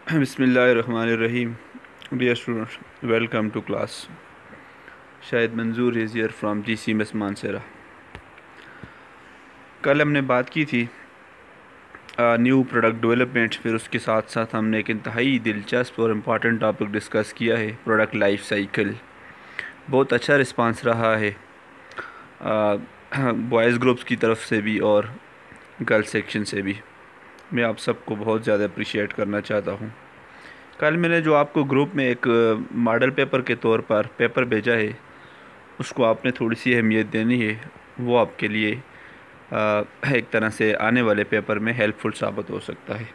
बिस्मिल्लाहिर्रहमानिर्रहीम। Dear student, welcome to class. शायद Manzoor is here from GC मिस मानसेरा। कल हमने बात की थी न्यू प्रोडक्ट डेवलपमेंट। फिर उसके साथ साथ हमने एक इंतहाई दिलचस्प और इम्पॉर्टेंट टॉपिक डिस्कस किया है, प्रोडक्ट लाइफ साइकिल। बहुत अच्छा रिस्पांस रहा है बॉयज़ ग्रुप्स की तरफ से भी और गर्ल्स सेक्शन से भी। मैं आप सबको बहुत ज़्यादा अप्रिशिएट करना चाहता हूँ। कल मैंने जो आपको ग्रुप में एक मॉडल पेपर के तौर पर पेपर भेजा है, उसको आपने थोड़ी सी अहमियत देनी है। वो आपके लिए एक तरह से आने वाले पेपर में हेल्पफुल साबित हो सकता है।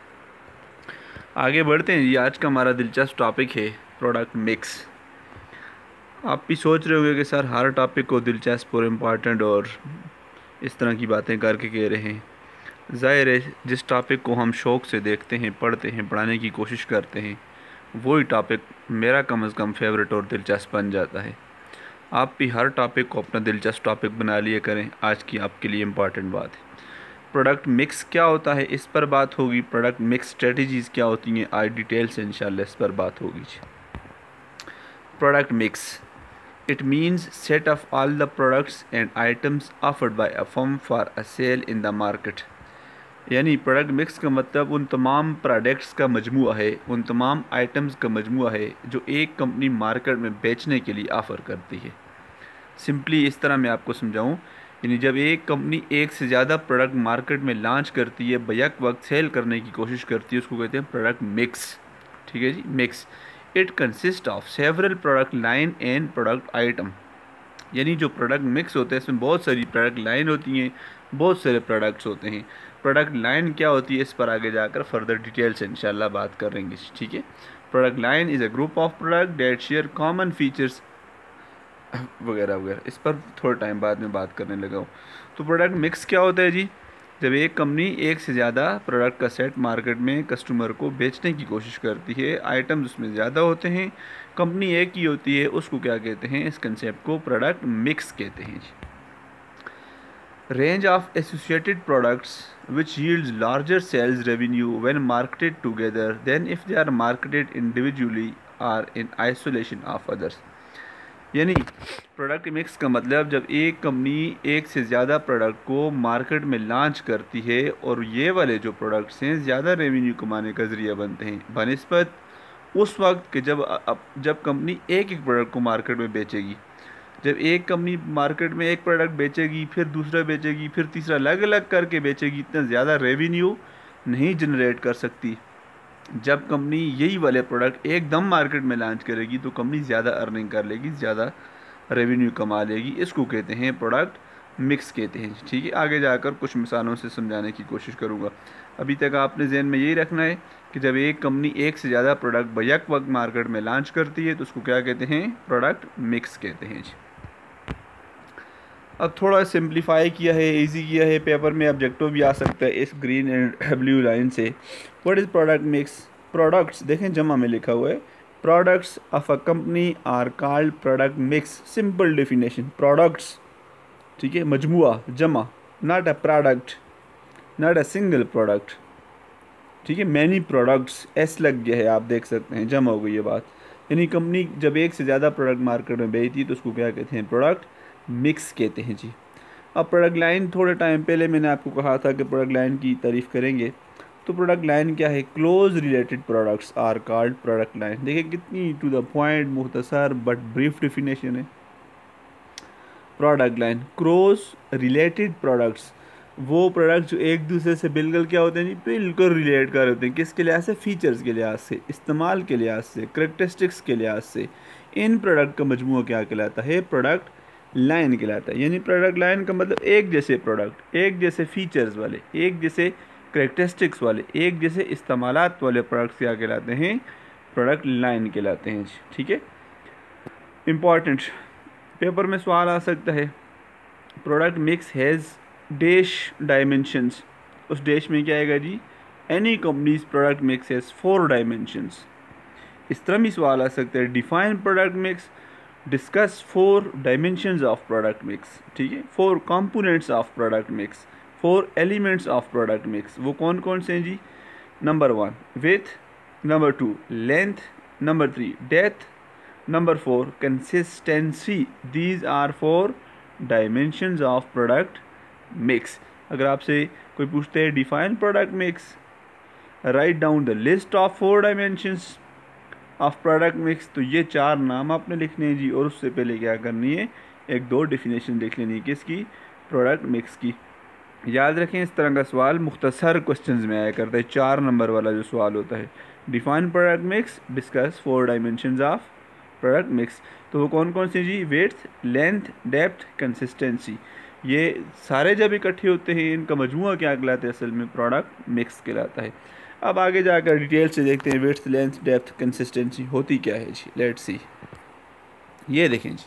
आगे बढ़ते हैं जी। आज का हमारा दिलचस्प टॉपिक है प्रोडक्ट मिक्स। आप भी सोच रहे होंगे कि सर हर टॉपिक को दिलचस्प और इम्पॉर्टेंट और इस तरह की बातें करके कह रहे हैं। ज़ाहिर है, जिस टॉपिक को हम शौक़ से देखते हैं, पढ़ते हैं, पढ़ाने की कोशिश करते हैं, वही टॉपिक मेरा कम से कम फेवरेट और दिलचस्प बन जाता है। आप भी हर टॉपिक को अपना दिलचस्प टॉपिक बना लिया करें। आज की आपके लिए इम्पॉर्टेंट बात है, प्रोडक्ट मिक्स क्या होता है, इस पर बात होगी। प्रोडक्ट मिक्स स्ट्रेटजीज़ क्या होती हैं, आज डिटेल से इंशाल्लाह इस पर बात होगी। Product mix, it means set of all the products and items offered by a firm for a sale in the market. यानी प्रोडक्ट मिक्स का मतलब उन तमाम प्रोडक्ट्स का मजमूआ है, उन तमाम आइटम्स का मजमूआ है जो एक कंपनी मार्केट में बेचने के लिए ऑफ़र करती है। सिंपली इस तरह मैं आपको समझाऊं, यानी जब एक कंपनी एक से ज़्यादा प्रोडक्ट मार्केट में लॉन्च करती है, बैक वक्त सेल करने की कोशिश करती है, उसको कहते हैं प्रोडक्ट मिक्स। ठीक है जी, mix. It consist of several product line and product item. यानी जो प्रोडक्ट मिक्स होते हैं इसमें बहुत सारी प्रोडक्ट लाइन होती हैं, बहुत सारे प्रोडक्ट्स होते हैं। प्रोडक्ट लाइन क्या होती है, इस पर आगे जाकर फर्दर डिटेल से इंशाल्लाह बात करेंगे। ठीक है। Product line is a group of product that share common features वगैरह वगैरह। इस पर थोड़ा टाइम बाद में बात करने लगा हूँ। तो प्रोडक्ट मिक्स क्या होता है जी, जब एक कंपनी एक से ज़्यादा प्रोडक्ट का सेट मार्केट में कस्टमर को बेचने की कोशिश करती है, आइटम्स उसमें ज़्यादा होते हैं, कंपनी एक ही होती है, उसको क्या कहते हैं, इस कंसेप्ट को प्रोडक्ट मिक्स कहते हैं जी। Range of associated products which yields larger sales revenue when marketed together than if they are marketed individually or in isolation of others। यानी प्रोडक्ट मिक्स का मतलब जब एक कंपनी एक से ज़्यादा प्रोडक्ट को मार्केट में लॉन्च करती है और ये वाले जो प्रोडक्ट्स हैं ज़्यादा रेवेन्यू कमाने का ज़रिया बनते हैं बनिस्बत उस वक्त के जब कंपनी एक एक प्रोडक्ट को मार्केट में बेचेगी। जब एक कंपनी मार्केट में एक प्रोडक्ट बेचेगी, फिर दूसरा बेचेगी, फिर तीसरा, अलग अलग करके बेचेगी, इतना ज़्यादा रेवेन्यू नहीं जनरेट कर सकती। जब कंपनी यही वाले प्रोडक्ट एकदम मार्केट में लॉन्च करेगी तो कंपनी ज़्यादा अर्निंग कर लेगी, ज़्यादा रेवेन्यू कमा लेगी। इसको कहते हैं प्रोडक्ट मिक्स कहते हैं। ठीक है, आगे जाकर कुछ मिसालों से समझाने की कोशिश करूँगा। अभी तक आपने जहन में यही रखना है कि जब एक कंपनी एक से ज़्यादा प्रोडक्ट बैक वक्त मार्केट में लॉन्च करती है तो उसको क्या कहते हैं, प्रोडक्ट मिक्स कहते हैं जी। अब थोड़ा सिंप्लीफाई किया है, इजी किया है, पेपर में ऑब्जेक्टिव भी आ सकता है इस ग्रीन एंड ब्लू लाइन से। What is product mix? Products देखें जमा में लिखा हुआ है, products of a company are called product mix. Simple definition, products, ठीक है, मजमुआ, जमा, not a product, not a single product. ठीक है, मैनी प्रोडक्ट्स, एस लग गया है, आप देख सकते हैं, जमा हो गई ये बात। यानी कंपनी जब एक से ज़्यादा प्रोडक्ट मार्केट में बेचती है तो उसको क्या कहते हैं, प्रोडक्ट मिक्स कहते हैं जी। अब प्रोडक्ट लाइन, थोड़े टाइम पहले मैंने आपको कहा था कि प्रोडक्ट लाइन की तारीफ़ करेंगे। तो प्रोडक्ट लाइन क्या है? Close related products are called product line. देखिए कितनी टू द पॉइंट, मुख्तसर बट ब्रीफ डेफिनेशन है। Product line, close related products, वो प्रोडक्ट जो एक दूसरे से बिल्कुल क्या होते हैं जी, बिल्कुल रिलेट कर होते हैं। किसके लिहाज से? फीचर्स के लिहाज से, इस्तेमाल के लिहाज से, करेक्टरिस्टिक्स के लिहाज से। इन प्रोडक्ट का मजमूआ क्या कहलाता है? प्रोडक्ट लाइन कहलाता है। यानी प्रोडक्ट लाइन का मतलब एक जैसे प्रोडक्ट, एक जैसे फीचर्स वाले, एक जैसे करेक्टरिस्टिक्स वाले, एक जैसे इस्तेमालात वाले प्रोडक्ट्स क्या कहलाते हैं? प्रोडक्ट लाइन कहलाते हैं जी। ठीक है, इम्पॉर्टेंट, पेपर में सवाल आ सकता है, product mix has dash dimensions. उस डैश में क्या आएगा जी? Any companies product mix has 4 dimensions. इस तरह भी सवाल आ सकता है, define product mix, discuss 4 dimensions of product mix. ठीक है, 4 components of product mix, 4 elements of product mix. वो कौन कौन से हैं जी? Number 1 with, Number 2, length. Number 3, depth. Number 4, consistency. These are 4 dimensions of product mix. अगर आपसे कोई पूछते हैं define product mix, write down the list of 4 dimensions of product mix, तो ये 4 नाम आपने लिखने हैं जी। और उससे पहले क्या करनी है, 1-2 डेफिनेशन देख लेनी है किसकी, प्रोडक्ट मिक्स की। याद रखें इस तरह का सवाल मुख्तसर क्वेश्चंस में आया करता है। 4 नंबर वाला जो सवाल होता है, define product mix, discuss 4 dimensions of product mix. तो वो कौन कौन से जी, विड्थ, लेंथ, डेप्थ, कंसिस्टेंसी। ये सारे जब इकट्ठे होते हैं इनका मजमूआ क्या कहलाता है, असल में प्रोडक्ट मिक्स कहलाता है। अब आगे जाकर डिटेल से देखते हैं विड्थ, लेंथ, डेप्थ, कंसिस्टेंसी होती क्या है जी। लेट्स सी, ये देखें जी।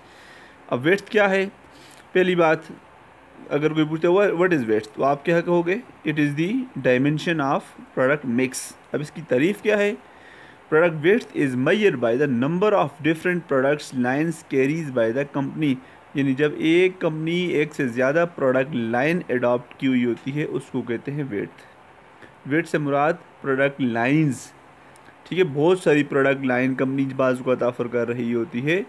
अब विड्थ क्या है, पहली बात अगर कोई पूछते हो व्हाट इज़ विड्थ, तो आप क्या कहोगे, it is the dimension of product mix. अब इसकी तारीफ क्या है, product width is measured by the number of different products lines carries by the company. यानी जब एक कंपनी एक से ज़्यादा प्रोडक्ट लाइन अडॉप्ट की हुई होती है उसको कहते हैं विड्थ। विड्थ से मुराद प्रोडक्ट लाइंस, ठीक है। बहुत सारी प्रोडक्ट लाइन कंपनी बाज़ को ऑफर कर रही होती है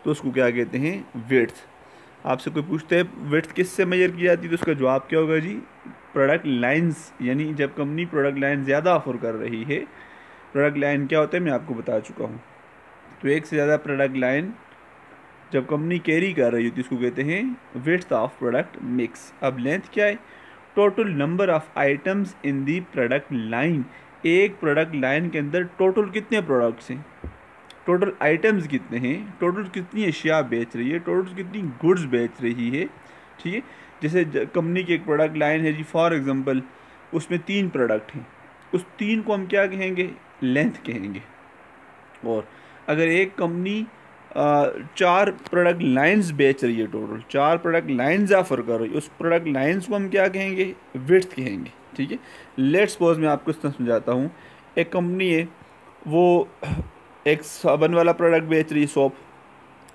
तो उसको क्या कहते हैं, विड्थ। आपसे कोई पूछते हैं विड्थ किससे मेजर की जाती है, तो उसका जवाब क्या होगा जी, प्रोडक्ट लाइंस। यानी जब कंपनी प्रोडक्ट लाइन ज़्यादा ऑफर कर रही है, प्रोडक्ट लाइन क्या होता है मैं आपको बता चुका हूँ। तो एक से ज़्यादा प्रोडक्ट लाइन जब कंपनी कैरी कर रही होती है उसको कहते हैं विड्थ ऑफ प्रोडक्ट मिक्स। अब लेंथ क्या है, total number of items in the product line. एक प्रोडक्ट लाइन के अंदर टोटल कितने प्रोडक्ट्स हैं, टोटल आइटम्स कितने हैं, टोटल कितनी अशिया बेच रही है, टोटल कितनी गुड्स बेच रही है, ठीक है। जैसे कंपनी की एक प्रोडक्ट लाइन है जी, फॉर एग्जांपल उसमें 3 प्रोडक्ट हैं, उस 3 को हम क्या कहेंगे, लेंथ कहेंगे। और अगर एक कंपनी 4 प्रोडक्ट लाइंस बेच रही है, टोटल 4 प्रोडक्ट लाइंस ऑफर कर रही है, उस प्रोडक्ट लाइंस को हम क्या कहेंगे, विड्थ कहेंगे, ठीक है। लेट्स सपोज मैं आपको इस तरह समझाता हूँ। एक कंपनी है वो एक साबुन वाला प्रोडक्ट बेच रही है, सोप,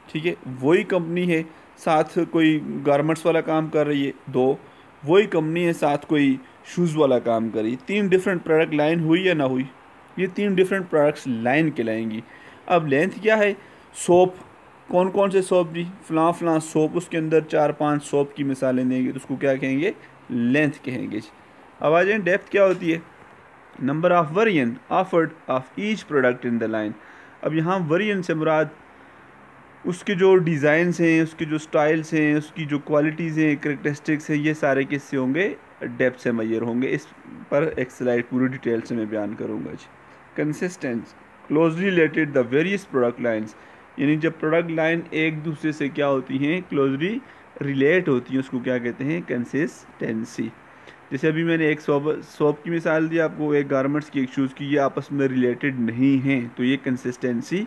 ठीक है। वही कंपनी है साथ कोई गारमेंट्स वाला काम कर रही है, 2। वही कंपनी है साथ कोई शूज़ वाला काम कर रही है। 3 डिफरेंट प्रोडक्ट लाइन हुई या ना हुई, ये 3 डिफरेंट प्रोडक्ट्स लाइन कहलाएंगी। अब लेंथ क्या है, सोप, कौन कौन से सोप जी, फलां सोप, उसके अंदर 4-5 सोप की मिसालें देंगे तो उसको क्या कहेंगे, लेंथ कहेंगे जी। अब आ जाए डेप्थ क्या होती है, number of variant offered of each product in the line. अब यहाँ वेरिएंट से मुराद उसके जो डिज़ाइंस हैं, उसके जो स्टाइल्स हैं, उसकी जो क्वालिटीज़ हैं, करेक्टरिस्टिक्स हैं, ये सारे किससे होंगे, डेप्थ से मेजर होंगे। इस पर एक स्लाइड पूरी डिटेल से मैं बयान करूँगा जी। Consistence closely related the various product lines, यानी जब प्रोडक्ट लाइन एक दूसरे से क्या होती हैं, क्लोजली रिलेट होती हैं, उसको क्या कहते हैं, कंसिस्टेंसी। जैसे अभी मैंने एक सोप की मिसाल दी आपको, एक गारमेंट्स की, एक शूज़ की, ये आपस में रिलेटेड नहीं हैं तो ये कंसिस्टेंसी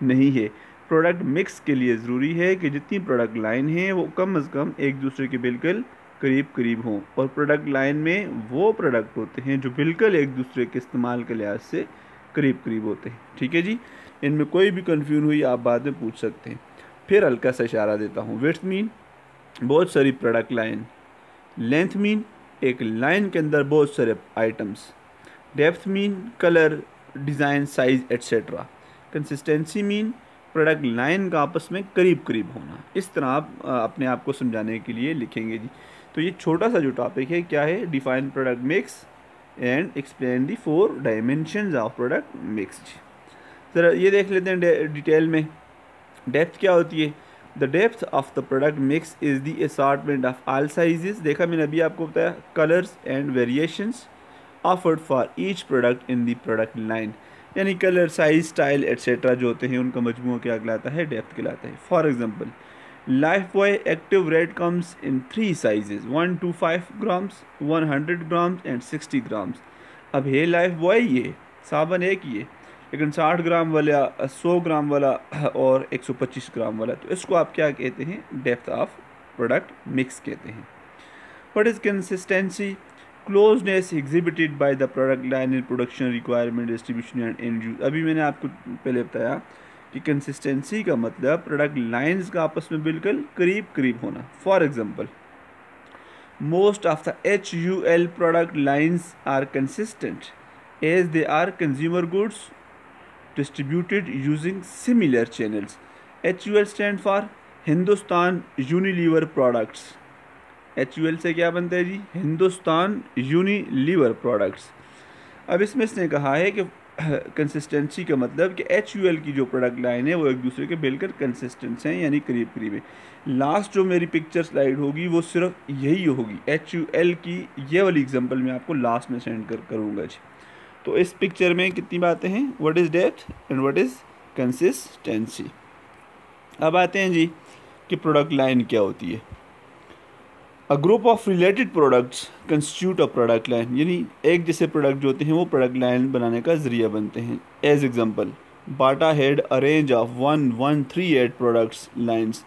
नहीं है। प्रोडक्ट मिक्स के लिए ज़रूरी है कि जितनी प्रोडक्ट लाइन है वो कम अज़ कम एक दूसरे के बिल्कुल करीब करीब हों, और प्रोडक्ट लाइन में वो प्रोडक्ट होते हैं जो बिल्कुल एक दूसरे के इस्तेमाल के लिहाज से करीब करीब होते हैं, ठीक है जी। इनमें कोई भी कन्फ्यूजन हुई आप बाद में पूछ सकते हैं। फिर हल्का सा इशारा देता हूँ। विड्थ मीन बहुत सारी प्रोडक्ट लाइन, लेंथ मीन एक लाइन के अंदर बहुत सारे items, depth mean colour, design, size etcetera, consistency mean product line का आपस में करीब करीब होना। इस तरह आप अपने आप को समझाने के लिए लिखेंगे जी। तो ये छोटा सा जो टॉपिक है क्या है, define product mix and explain the 4 dimensions of product mix. ज़रा ये देख लेते हैं डिटेल में। डेप्थ क्या होती है, the depth of the product mix is the assortment of all sizes. देखा मैंने अभी आपको बताया, colours and variations offered for each product in the product line, यानी कलर, साइज, स्टाइल एट्सेट्रा जो होते हैं उनका मजमूआ क्या कहलाता है, डेप्थ कहलाता है। For example life boy active red comes in 3 sizes, 1 to 5 grams, 100 grams and 60 grams. अब है लाइफ बॉय ये साबुन एक ही है, लेकिन 60 ग्राम वाला, 100 ग्राम वाला और 125 ग्राम वाला, तो इसको आप क्या कहते हैं, डेप्थ ऑफ प्रोडक्ट मिक्स कहते हैं। What is consistency, closeness exhibited by the product line in production, requirement, distribution and and use. अभी मैंने आपको पहले बताया कि कंसिस्टेंसी का मतलब प्रोडक्ट लाइंस का आपस में बिल्कुल करीब करीब होना। For example most of the HUL product lines are consistent as they are consumer goods distributed using similar channels. HUL stand for Hindustan Unilever products. HUL से क्या बनता है जी? Hindustan Unilever products. अब इसमें इसने कहा है कि कंसिस्टेंसी का मतलब कि HUL की जो प्रोडक्ट लाइन है वो एक दूसरे के बिल्कुल कंसिस्टेंट हैं, यानी करीब करीब है। लास्ट जो मेरी पिक्चर स्लाइड होगी वो सिर्फ यही होगी, HUL की ये वाली एग्जांपल मैं आपको लास्ट में सेंड करूँगा जी। तो इस पिक्चर में कितनी बातें हैं, what is depth and what is consistency. अब आते हैं जी कि प्रोडक्ट लाइन क्या होती है। अ group of related products constitute a product line, यानी एक जैसे प्रोडक्ट जो होते हैं वो प्रोडक्ट लाइन बनाने का जरिया बनते हैं। As example, Bata had a range of 1138 products lines.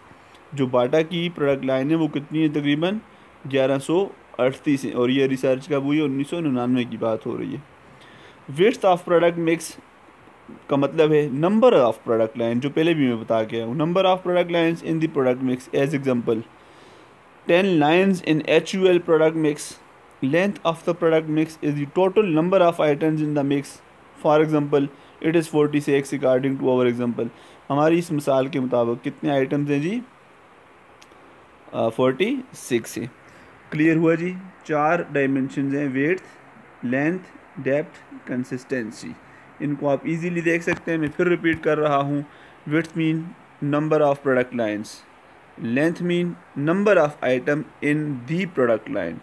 जो बाटा की प्रोडक्ट लाइन है वो कितनी है? तकरीबन 1138 है, और ये रिसर्च कब हुई? 1999 की बात हो रही है। विड्थ ऑफ प्रोडक्ट मिक्स का मतलब है नंबर ऑफ प्रोडक्ट लाइन, जो पहले भी मैं बता के आया हूँ। Number of product lines in the product mix, as example 10 lines in HUL product mix. Length of the product mix is the total number of items in the mix. For example, it is 46 according to our example. हमारी इस मिसाल के मुताबिक कितने items हैं जी? 46 है। Clear हुआ जी? 4 dimension हैं, वेड्थ, लेंथ, डेप्थ, कंसिस्टेंसी। इनको आप इजीली देख सकते हैं। मैं फिर रिपीट कर रहा हूँ। Width mean number of product lines, length mean number of item in the product line,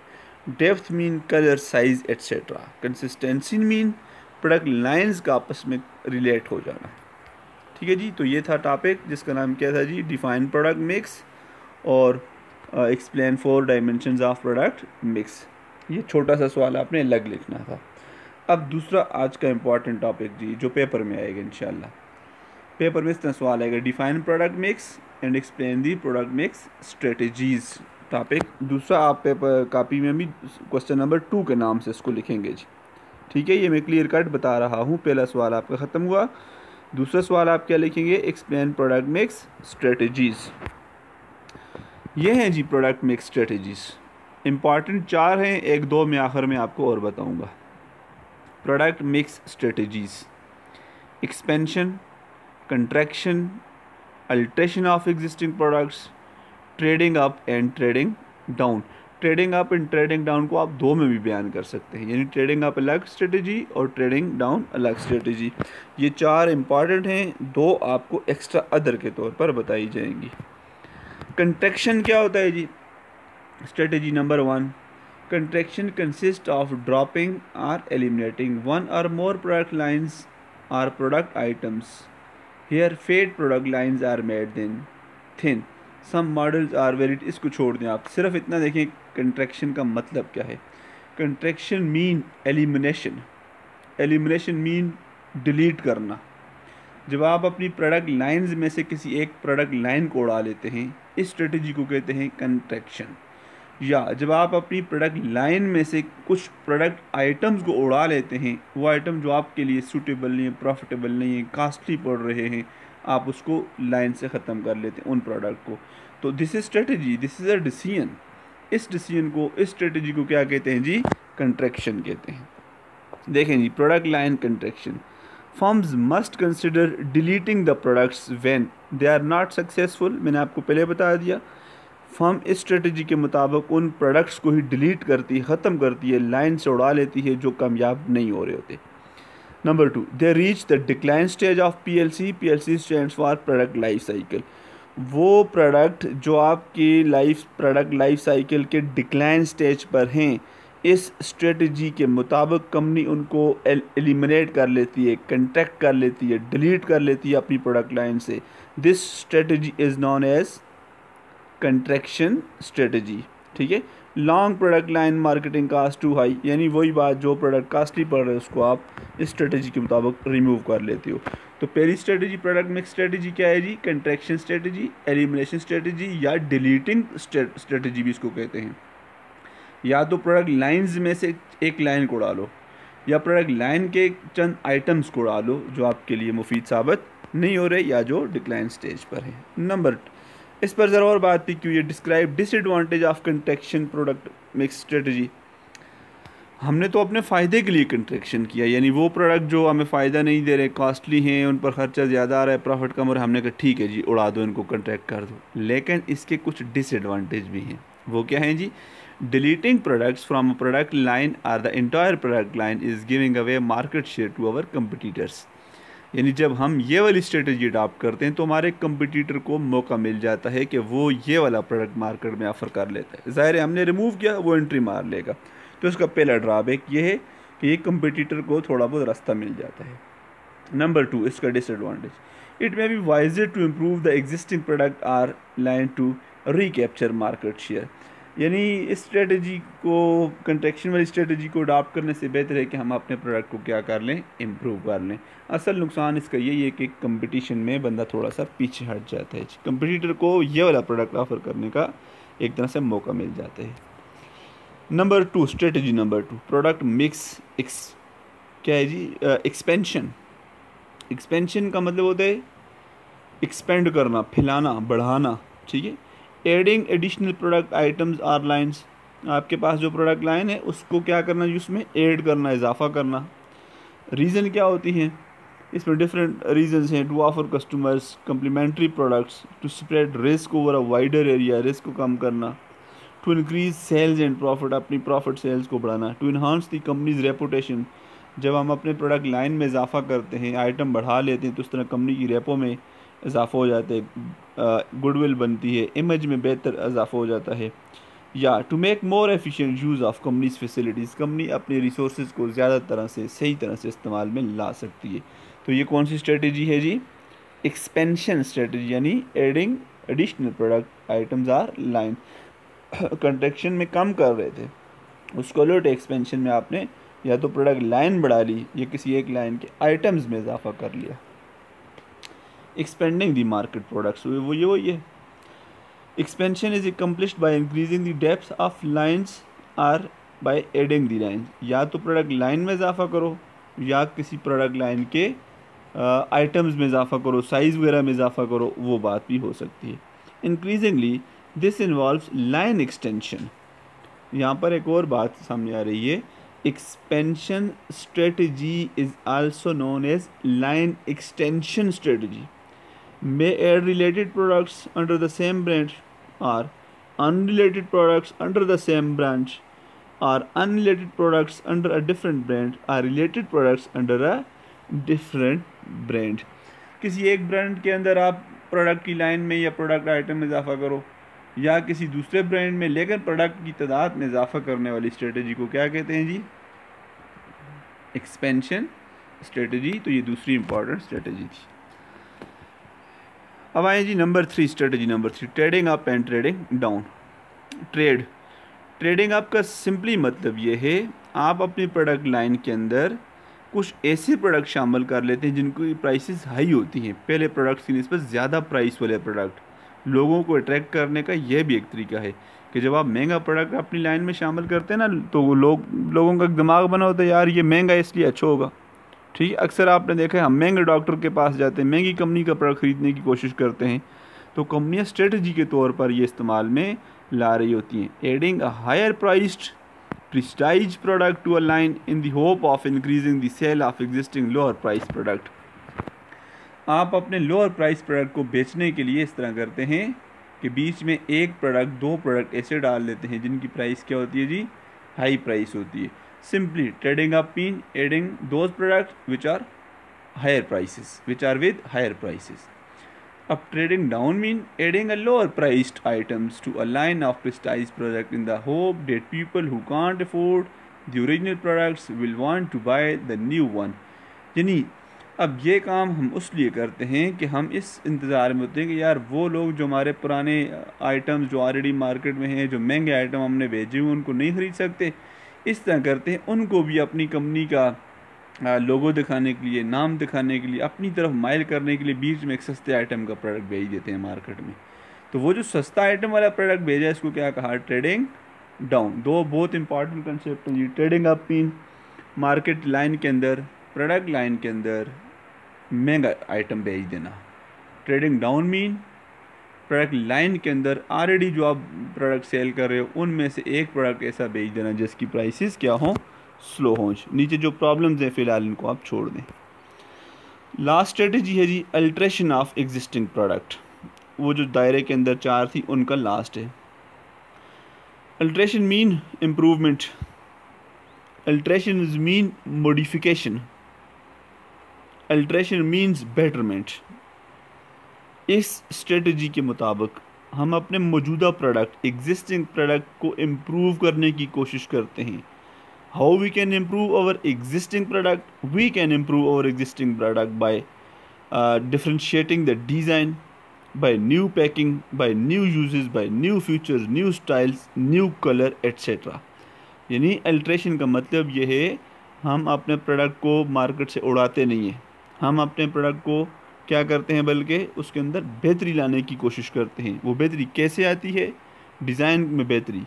depth mean color size etc, consistency mean product lines का आपस में relate हो जाना। ठीक है जी, तो ये था टॉपिक जिसका नाम क्या था जी? डिफाइन प्रोडक्ट मिक्स और explain 4 dimensions of product mix. ये छोटा सा सवाल आपने अलग लिखना था। अब दूसरा आज का इम्पॉर्टेंट टॉपिक जी, जो पेपर में आएगा इंशाल्लाह। पेपर में इस तरह सवाल आएगा, define product mix and explain the product mix strategies. Topic दूसरा आप पेपर कॉपी में भी क्वेश्चन नंबर 2 के नाम से इसको लिखेंगे जी। ठीक है, ये मैं क्लियर कट बता रहा हूँ। पहला सवाल आपका ख़त्म हुआ, दूसरा सवाल आप क्या लिखेंगे? Explain product mix strategies. ये हैं जी प्रोडक्ट मिक्स स्ट्रेटजीज। इम्पॉर्टेंट 4 हैं, 1-2 में आखिर में आपको और बताऊँगा। Product mix strategies: expansion, contraction, alteration of existing products, trading up and trading down। Trading up and trading down को आप 2 में भी बयान कर सकते हैं, यानी ट्रेडिंग अप अलग स्ट्रेटजी और ट्रेडिंग डाउन अलग स्ट्रेटजी। ये 4 इंपॉर्टेंट हैं, 2 आपको एक्स्ट्रा अदर के तौर पर बताई जाएंगी। कंट्रैक्शन क्या होता है जी? Strategy number 1, contraction consist of dropping और एलिमिनेटिंग वन और मोर प्रोडक्ट लाइन्स और product items. Here fade product lines are made then thin. Some models are very, इसको छोड़ दें आप, सिर्फ इतना देखें कंट्रैक्शन का मतलब क्या है। Contraction mean elimination, elimination mean delete करना। जब आप अपनी प्रोडक्ट लाइंस में से किसी एक प्रोडक्ट लाइन को उड़ा लेते हैं, इस स्ट्रेटजी को कहते हैं कंट्रैक्शन। या जब आप अपनी प्रोडक्ट लाइन में से कुछ प्रोडक्ट आइटम्स को उड़ा लेते हैं, वो आइटम जो आपके लिए सूटेबल नहीं है, प्रॉफिटेबल नहीं है, कॉस्टली पड़ रहे हैं, आप उसको लाइन से ख़त्म कर लेते हैं उन प्रोडक्ट को। तो this is strategy, this is a decision. इस डिसीजन को, इस स्ट्रेटजी को क्या कहते हैं जी? कंट्रैक्शन कहते हैं। देखें जी, product line contraction. Firms must consider deleting the products when they are not successful. मैंने आपको पहले बता दिया, फर्म इस स्ट्रेटजी के मुताबिक उन प्रोडक्ट्स को ही डिलीट करती है, ख़त्म करती है, लाइन से उड़ा लेती है जो कामयाब नहीं हो रहे होते। Number 2, they reach the decline stage of PLC। PLC stands for product life cycle. वो प्रोडक्ट जो आपकी प्रोडक्ट लाइफ साइकिल के डिक्लाइन स्टेज पर हैं, इस स्ट्रेटजी के मुताबिक कंपनी उनको एलिमिनेट कर लेती है, कंट्रैक्ट कर लेती है, डिलीट कर लेती है अपनी प्रोडक्ट लाइन से। This strategy is known as contraction strategy. ठीक है। Long product line marketing cost too high, यानी वही बात, जो प्रोडक्ट कास्टली पड़ रहा है उसको आप इस स्ट्रेटजी के मुताबिक रिमूव कर लेते हो। तो पहली स्ट्रेटजी प्रोडक्ट मिक्स स्ट्रेटजी क्या है जी? कंट्रैक्शन स्ट्रेटजी, एलिमिनेशन स्ट्रेटजी या डिलीटिंग स्ट्रेटजी भी इसको कहते हैं। या तो प्रोडक्ट लाइंस में से एक लाइन को डालो, या प्रोडक्ट लाइन के चंद आइटम्स को डालो जो आपके लिए मुफीद साबित नहीं हो रहे या जो डिक्लाइन स्टेज पर है। नंबर, इस पर ज़रा और बात थी क्यों, ये describe disadvantage of contraction product mix strategy. हमने तो अपने फ़ायदे के लिए कंट्रैक्शन किया, यानी वो प्रोडक्ट जो हमें फ़ायदा नहीं दे रहे, कॉस्टली हैं, उन पर ख़र्चा ज़्यादा आ रहा है, प्रॉफिट कम हो रहा है, हमने कहा ठीक है जी उड़ा दो इनको, कंट्रैक्ट कर दो। लेकिन इसके कुछ डिसएडवांटेज भी हैं। वो क्या हैं जी? Deleting products from a product line or the entire product line is giving away market share to our competitors. यानी जब हम ये वाली स्ट्रेटजी अडॉप्ट करते हैं तो हमारे कंपटीटर को मौका मिल जाता है कि वो ये वाला प्रोडक्ट मार्केट में ऑफ़र कर लेता है। ज़ाहिर है हमने रिमूव किया, वो एंट्री मार लेगा। तो उसका पहला ड्रॉबैक ये है कि ये कंपटीटर को थोड़ा बहुत रास्ता मिल जाता है। नंबर 2, इसका disadvantage, it may be wiser to improve the existing product or line to recapture market share. यानी इस स्ट्रेटजी को, कंट्रैक्शन वाली स्ट्रेटजी को अडॉप्ट करने से बेहतर है कि हम अपने प्रोडक्ट को क्या कर लें, इम्प्रूव कर लें। असल नुकसान इसका यही है कि कंपटीशन में बंदा थोड़ा सा पीछे हट जाता है, कंपटीटर को ये वाला प्रोडक्ट ऑफर करने का एक तरह से मौका मिल जाता है। Number 2, strategy number 2, product mix क्या है जी? एक्सपेंशन। एक्सपेंशन का मतलब होता है एक्सपेंड करना, फैलाना, बढ़ाना, ठीक है। Adding additional product items or lines, आपके पास जो प्रोडक्ट लाइन है उसको क्या करना जी, उसमें ऐड करना, इजाफा करना। रीज़न क्या होती हैं इसमें? डिफरेंट रीजंस हैं। To offer customers complementary products, to spread risk over a wider area, risk को कम करना, to increase sales and profit, अपनी प्रॉफिट सेल्स को बढ़ाना, to enhance the company's reputation. जब हम अपने प्रोडक्ट लाइन में इजाफा करते हैं, आइटम बढ़ा लेते हैं, तो उस तरह कंपनी की रेपो में इजाफा हो जाता है, गुडविल बनती है, इमेज में बेहतर इजाफा हो जाता है। या to make more efficient use of company's facilities, company अपने रिसोर्स को ज़्यादा तरह से सही तरह से इस्तेमाल में ला सकती है। तो ये कौन सी स्ट्रेटजी है जी? एक्सपेंशन स्ट्रेटजी, यानी adding additional product items or line. Contraction में कम कर रहे थे, उसको लोट एक्सपेंशन में आपने या तो प्रोडक्ट लाइन बढ़ा ली या किसी एक लाइन के आइटम्स में इजाफा कर लिया। एक्सपेंडिंग द मार्केट प्रोडक्ट्स, वो ये है। Expansion is accomplished by increasing the depth of lines or by adding the lines। या तो प्रोडक्ट लाइन में इजाफा करो या किसी प्रोडक्ट लाइन के आइटम्स में इजाफा करो, साइज़ वगैरह में इजाफा करो, वो बात भी हो सकती है। Increasingly this involves line extension. यहाँ पर एक और बात सामने आ रही है, expansion strategy is also known as line extension strategy, may add related products under the same brand or unrelated products under the same branch or unrelated products under a different brand or related products under a different brand। किसी एक brand के अंदर आप product की line में या product item में इजाफा करो या किसी दूसरे ब्रांड में, लेकिन प्रोडक्ट की तादाद में इजाफा करने वाली स्ट्रेटजी को क्या कहते हैं जी? Expansion strategy. तो ये दूसरी इंपॉर्टेंट स्ट्रेटजी थी। अब आए जी number 3, strategy number 3, trading up and trading down. Trading up का सिंपली मतलब ये है, आप अपनी प्रोडक्ट लाइन के अंदर कुछ ऐसे प्रोडक्ट शामिल कर लेते हैं जिनकी प्राइसेस हाई होती हैं, पहले प्रोडक्ट्स की निस्बत ज़्यादा प्राइस वाले प्रोडक्ट। लोगों को अट्रैक्ट करने का यह भी एक तरीका है कि जब आप महंगा प्रोडक्ट अपनी लाइन में शामिल करते हैं ना, तो लोगों का दिमाग बना होता है यार ये महंगा है इसलिए अच्छा होगा, ठीक है। अक्सर आपने देखा है हम महंगे डॉक्टर के पास जाते हैं, महंगी कंपनी का प्रोडक्ट ख़रीदने की कोशिश करते हैं, तो कंपनियां स्ट्रेटजी के तौर पर ये इस्तेमाल में ला रही होती हैं, adding a higher priced prestige product to a line in the hope of increasing the sale of existing lower price product. आप अपने लोअर प्राइस प्रोडक्ट को बेचने के लिए इस तरह करते हैं कि बीच में एक प्रोडक्ट, दो प्रोडक्ट ऐसे डाल देते हैं जिनकी प्राइस क्या होती है जी? हाई प्राइस होती है। Simply trading up mean adding those products which are higher prices, which are with higher prices. Up trading down mean adding a lower priced items to a line of prestige product in the hope that people who can't afford the original products will want to buy the new one। यानी अब ये काम हम उस लिए करते हैं कि हम इस इंतज़ार में होते हैं कि यार वो लोग जो हमारे पुराने आइटम्स जो ऑलरेडी मार्केट में हैं, जो महंगे आइटम हमने भेजे हुए उनको नहीं ख़रीद सकते, इस तरह करते हैं उनको भी अपनी कंपनी का लोगो दिखाने के लिए, नाम दिखाने के लिए, अपनी तरफ माइल करने के लिए बीच में एक सस्ते आइटम का प्रोडक्ट भेज देते हैं मार्केट में। तो वो जो सस्ता आइटम वाला प्रोडक्ट भेजा है इसको क्या कहा? Trading down. दो बहुत इंपॉर्टेंट कंसेप्ट हैं जी। Trading up mean market line के अंदर, प्रोडक्ट लाइन के अंदर महंगा आइटम भेज देना। Trading down mean product line के अंदर ऑलरेडी जो आप प्रोडक्ट सेल कर रहे हो उनमें से एक प्रोडक्ट ऐसा बेच देना जिसकी प्राइसेस क्या हों? स्लो हो। नीचे जो प्रॉब्लम्स हैं फ़िलहाल इनको आप छोड़ दें। लास्ट स्ट्रेटजी है जी अल्ट्रेशन ऑफ एग्जिस्टिंग प्रोडक्ट। वो जो दायरे के अंदर 4 थी उनका लास्ट है। Alteration mean improvement, alteration is mean modification, alteration means betterment. इस स्ट्रेटजी के मुताबिक हम अपने मौजूदा प्रोडक्ट, एग्जिस्टिंग प्रोडक्ट को इम्प्रूव करने की कोशिश करते हैं। How we can improve our existing product? We can improve our existing product by differentiating the design, by new packing, by new uses, by new features, new styles, new color etc. यानी alteration का मतलब ये है हम अपने product को market से उड़ाते नहीं हैं, हम अपने प्रोडक्ट को क्या करते हैं बल्कि उसके अंदर बेहतरी लाने की कोशिश करते हैं। वो बेहतरी कैसे आती है? डिज़ाइन में बेहतरी,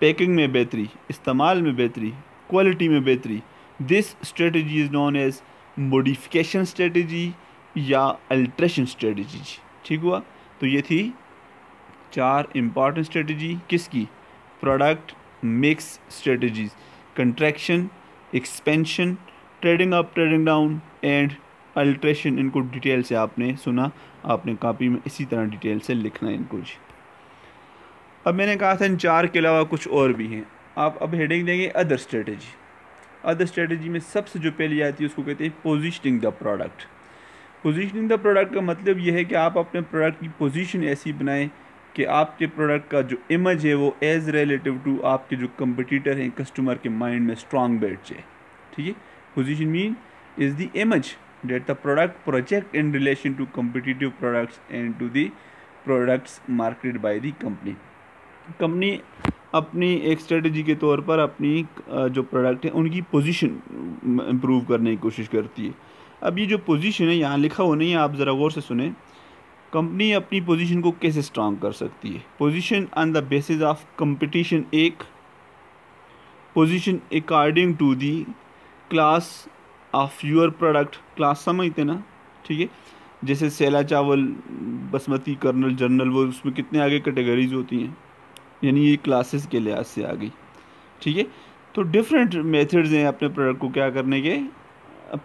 पैकिंग में बेहतरी, इस्तेमाल में बेहतरी, क्वालिटी में बेहतरी। This strategy is known as modification strategy या अल्ट्रेशन स्ट्रेटजी। ठीक हुआ? तो ये थी 4 इम्पॉर्टेंट स्ट्रेटजी किसकी? Product mix strategies, contraction, expansion, trading up, trading down and alteration. इनको डिटेल से आपने सुना, आपने कॉपी में इसी तरह डिटेल से लिखना है इनको जी। अब मैंने कहा था इन 4 के अलावा कुछ और भी हैं। आप अब हेडिंग देंगे अदर स्ट्रेटजी। अदर स्ट्रेटजी में सबसे जो पहली आती है उसको कहते हैं positioning the product. Positioning the product का मतलब यह है कि आप अपने प्रोडक्ट की पोजीशन ऐसी बनाएं कि आपके प्रोडक्ट का जो इमेज है वो एज रिलेटिव टू आपके जो कंपटीटर हैं कस्टमर के माइंड में स्ट्रांग बैठ जाए। ठीक है? Position mean is the image that the product project in relation to competitive products and to the products marketed by the company. Company अपनी एक स्ट्रेटजी के तौर पर अपनी जो प्रोडक्ट है उनकी पोजीशन इम्प्रूव करने की कोशिश करती है। अब ये जो पोजीशन है यहाँ लिखा हुआ नहीं है, आप ज़रा गौर से सुने। कंपनी अपनी पोजीशन को कैसे स्ट्रांग कर सकती है? Position on the basis of competition, एक position according to the class of your product. Class समझते ना? ठीक है, जैसे सेला चावल, बासमती, कर्नल, जर्नल, वो उसमें कितने आगे कैटेगरीज होती हैं, यानी ये क्लासेस के लिहाज से आ गई। ठीक है, तो डिफरेंट मेथड्स हैं अपने प्रोडक्ट को क्या करने के,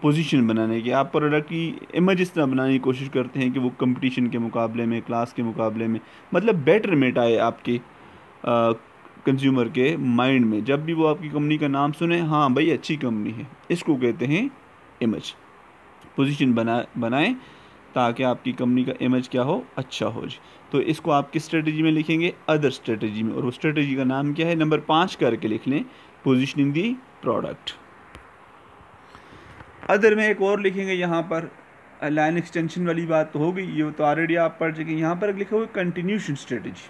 पोजीशन बनाने के। आप प्रोडक्ट की इमेज इस तरह बनाने की कोशिश करते हैं कि वो कंपटीशन के मुकाबले में, क्लास के मुकाबले में, मतलब बेटरमेंट आए आपके कंज्यूमर के माइंड में। जब भी वो आपकी कंपनी का नाम सुने, हाँ भाई अच्छी कंपनी है, इसको कहते हैं इमेज। पोजीशन बनाएं ताकि आपकी कंपनी का इमेज क्या हो, अच्छा हो जी। तो इसको आप किस स्ट्रेटजी में लिखेंगे? अदर स्ट्रेटजी में। और वो स्ट्रेटजी का नाम क्या है? नंबर 5 करके लिख लें, पोजीशनिंग दी प्रोडक्ट। अदर में एक और लिखेंगे, यहाँ पर लाइन एक्सटेंशन वाली बात तो हो गई, ये तो ऑलरेडी आप पढ़ चुके हैं। यहाँ पर लिखा हुआ कंटिन्यूशन स्ट्रेटजी,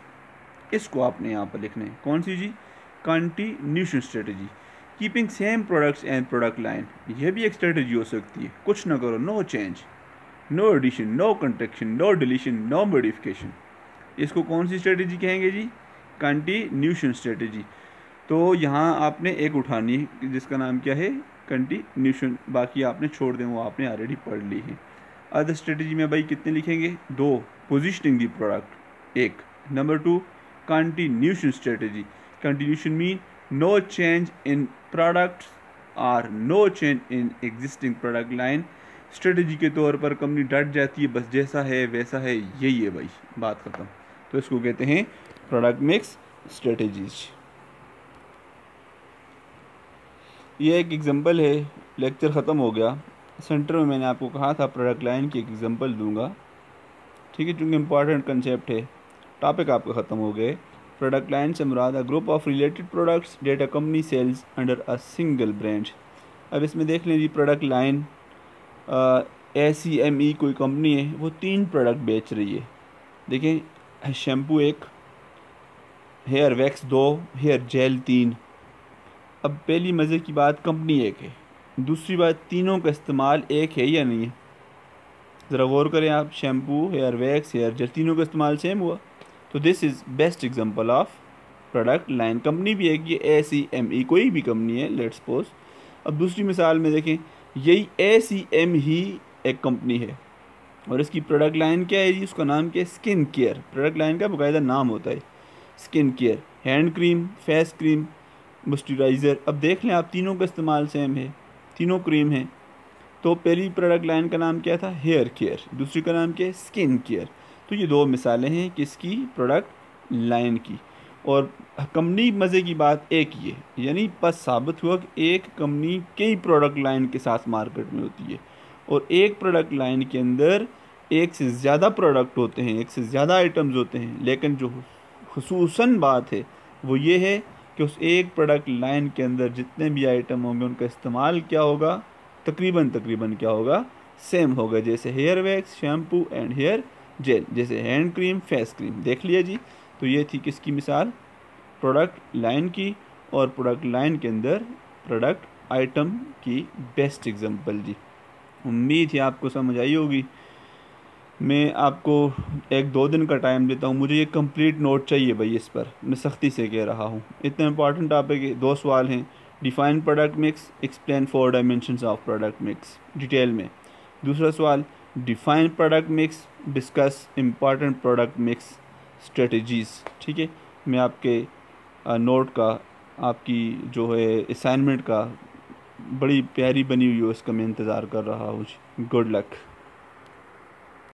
इसको आपने यहाँ पर लिखना है। कौन सी जी? Continuation strategy. Keeping same products and product line, यह भी एक स्ट्रेटजी हो सकती है। कुछ ना करो, no change, no addition, no contraction, no deletion, no modification. इसको कौन सी स्ट्रेटजी कहेंगे जी? Continuation strategy. तो यहाँ आपने एक उठानी है जिसका नाम क्या है? कंटिन्यूशन। बाकी आपने छोड़ दें, वो आपने ऑलरेडी पढ़ ली है। अदर स्ट्रेटजी में भाई कितने लिखेंगे? 2। Positioning the product, 1। Number 2 continuation strategy. Continuation mean no change in products और no change in existing product line. Strategy के तौर पर कंपनी डट जाती है, बस जैसा है वैसा है, यही है भाई, बात ख़त्म। तो इसको कहते हैं प्रोडक्ट मिक्स स्ट्रेटजीज। ये एक एग्जांपल है, लेक्चर ख़त्म हो गया। सेंटर में मैंने आपको कहा था प्रोडक्ट लाइन की एक एग्जांपल दूंगा। ठीक है, चूँकि इंपॉर्टेंट कंसेप्ट है। टॉपिक आपका ख़त्म हो गए। प्रोडक्ट लाइन से मुराद a group of related products that a company sells under a single brand. अब इसमें देख लें जी, प्रोडक्ट लाइन ACME कोई कंपनी है, वो 3 प्रोडक्ट बेच रही है। देखें, shampoo 1, hair wax 2, hair gel 3। अब पहली मज़े की बात, कंपनी एक है। दूसरी बात, तीनों का इस्तेमाल एक है या नहीं है? ज़रा गौर करें आप, shampoo, hair wax, hair gel, तीनों का इस्तेमाल सेम हुआ। तो this is best example of product line. Company भी एक, ये ACME कोई भी कंपनी है, लेट्स सपोज। अब दूसरी मिसाल में देखें, यही ACM ही एक कंपनी है और इसकी प्रोडक्ट लाइन क्या है जी? उसका नाम क्या है? Skin care. प्रोडक्ट लाइन का बाकायदा नाम होता है skin care. Hand cream, face cream, moisturiser. अब देख लें आप, तीनों का इस्तेमाल सेम है, तीनों क्रीम है। तो पहली प्रोडक्ट लाइन का नाम क्या था, हेयर केयर, दूसरी का नाम क्या है, स्किन केयर। तो ये दो मिसालें हैं किसकी, प्रोडक्ट लाइन की। और कंपनी, मज़े की बात एक ही है, यानी बस साबित हुआ कि एक कंपनी कई प्रोडक्ट लाइन के साथ मार्केट में होती है, और एक प्रोडक्ट लाइन के अंदर एक से ज़्यादा प्रोडक्ट होते हैं, एक से ज़्यादा आइटम्स होते हैं। लेकिन जो खुसूसन बात है वो ये है कि उस एक प्रोडक्ट लाइन के अंदर जितने भी आइटम होंगे उनका इस्तेमाल क्या होगा, तकरीबन तकरीबन क्या होगा, सेम होगा। जैसे hair wax, shampoo and hair gel, जैसे हैंड क्रीम, फेस क्रीम। देख लिया जी। तो ये थी किसकी मिसाल, प्रोडक्ट लाइन की, और प्रोडक्ट लाइन के अंदर प्रोडक्ट आइटम की बेस्ट एग्जांपल जी। उम्मीद है आपको समझ आई होगी। मैं आपको 1-2 दिन का टाइम देता हूँ, मुझे ये कंप्लीट नोट चाहिए भाई, इस पर मैं सख्ती से कह रहा हूँ, इतना इंपॉर्टेंट टॉपिक है। 2 सवाल हैं, define product mix, explain 4 dimensions of product mix detail में। दूसरा सवाल, define product mix, discuss important product mix strategies. ठीक है, मैं आपके नोट का, आपकी जो है असाइनमेंट का, बड़ी प्यारी बनी हुई है उसका मैं इंतज़ार कर रहा हूँ। Good luck.